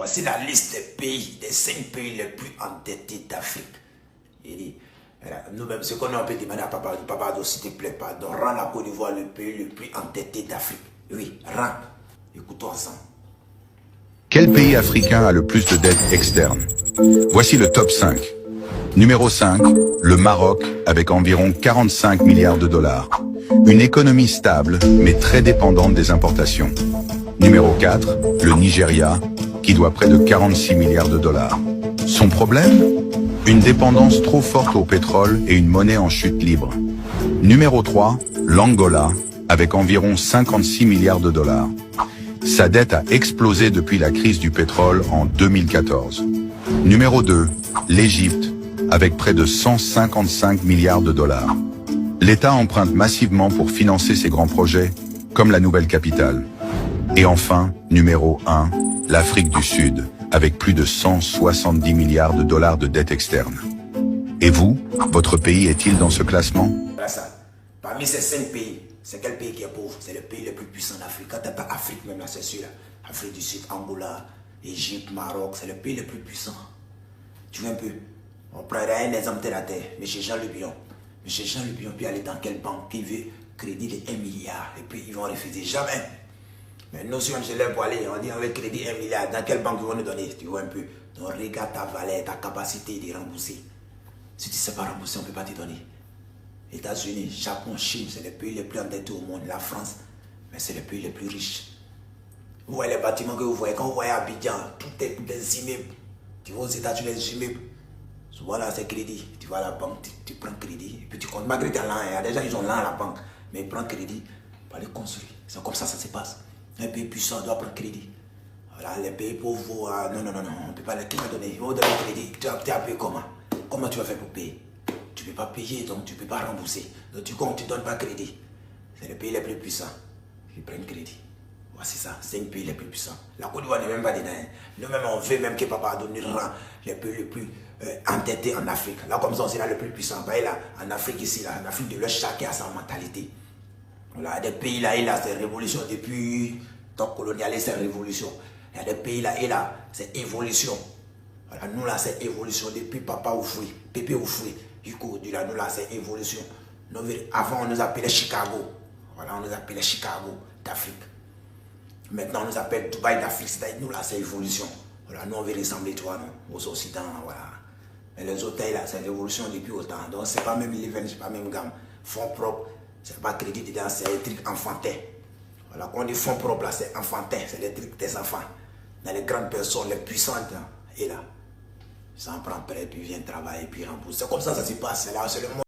Voici la liste des pays, des 5 pays les plus endettés d'Afrique. Il dit, nous-mêmes, ce qu'on a peut demander à papa, s'il te plaît, pardon, rends la Côte d'Ivoire le pays le plus endetté d'Afrique. Oui, rends. Écoutons ensemble. Quel pays africain a le plus de dettes externes? Voici le top 5. Numéro 5, le Maroc, avec environ 45 milliards de dollars. Une économie stable, mais très dépendante des importations. Numéro 4, le Nigeria, qui doit près de 46 milliards de dollars. Son problème? Une dépendance trop forte au pétrole et une monnaie en chute libre. Numéro 3, l'Angola, avec environ 56 milliards de dollars. Sa dette a explosé depuis la crise du pétrole en 2014. Numéro 2, l'Égypte, avec près de 155 milliards de dollars. L'État emprunte massivement pour financer ses grands projets, comme la nouvelle capitale. Et enfin, numéro 1, l'Afrique du Sud, avec plus de 170 milliards de dollars de dette externe. Et vous, votre pays est-il dans ce classement? Voilà ça. Parmi ces 5 pays, c'est quel pays qui est pauvre? C'est le pays le plus puissant d'Afrique. Quand tu n'as pas Afrique même là, c'est celui-là. Afrique du Sud, Angola, Égypte, Maroc, c'est le pays le plus puissant. Tu vois un peu? On prendrait un exemple terre à terre. M. Jean Le Bion. M. Jean Le Bion peut aller dans quelle banque qui veut crédit de 1 milliard et puis ils vont refuser. Jamais. Mais nous, si on se lève pour aller, on dit on veut crédit 1 milliard. Dans quelle banque ils vont nous donner? Tu vois un peu? Donc regarde ta valeur, ta capacité de rembourser. Si tu ne sais pas rembourser, on ne peut pas te donner. États-Unis, Japon, Chine, c'est les pays les plus endettés au monde. La France, mais c'est les pays les plus riches. Vous voyez les bâtiments que vous voyez, quand vous voyez Abidjan, tout est des immeubles. Tu vois aux États-Unis, les immeubles. Souvent là, c'est crédit. Tu vas à la banque, tu prends crédit, et puis tu comptes. Malgré que tu as l'an, il y a des gens qui ont l'an à la banque, mais ils prennent crédit pour aller construire. C'est comme ça se passe. Un pays puissant doit prendre crédit. Voilà, les pays pauvres, non, on ne peut pas les donner. Ils vont donner crédit. Tu as payé comment? Comment tu vas faire pour payer? Tu ne peux pas payer, donc tu ne peux pas rembourser. Donc tu ne donnes pas crédit. C'est les pays les plus puissants qui prennent crédit. Voici ça, 5 pays les plus puissants. La Côte d'Ivoire n'est même pas dedans. Nous-mêmes, on veut même que papa donne les pays les plus endettés en Afrique. Là, comme ça, c'est là le plus puissant. Bah, là, en Afrique, ici, là, en Afrique de l'Ouest, chacun a sa mentalité. Voilà, des pays là, et là, c'est révolution depuis temps colonialiste, c'est révolution. Il y a des pays là, et là, c'est évolution. Voilà, nous là, c'est évolution depuis papa ou fruit, pépé ou fruit. Du coup, là, nous là, c'est évolution. Nous, avant, on nous appelait Chicago. Voilà, on nous appelait Chicago d'Afrique. Maintenant, on nous appelle Dubaï d'Afrique. Nous là, c'est évolution. Voilà, nous, on veut ressembler, toi, non, aux Occidentaux. Voilà. Mais les hôtels là, c'est l'évolution depuis autant. Donc, c'est pas même Leven, c'est pas même gamme. Fonds propres, c'est pas crédit dedans, c'est des trucs enfantins. Voilà, quand on dit fonds propres là, c'est enfantin, c'est les trucs des enfants. Dans les grandes personnes, les puissantes, là, et là. Ça en prend prêt, puis vient travailler, puis rembourse. C'est comme ça se passe. C'est là, c'est le monde.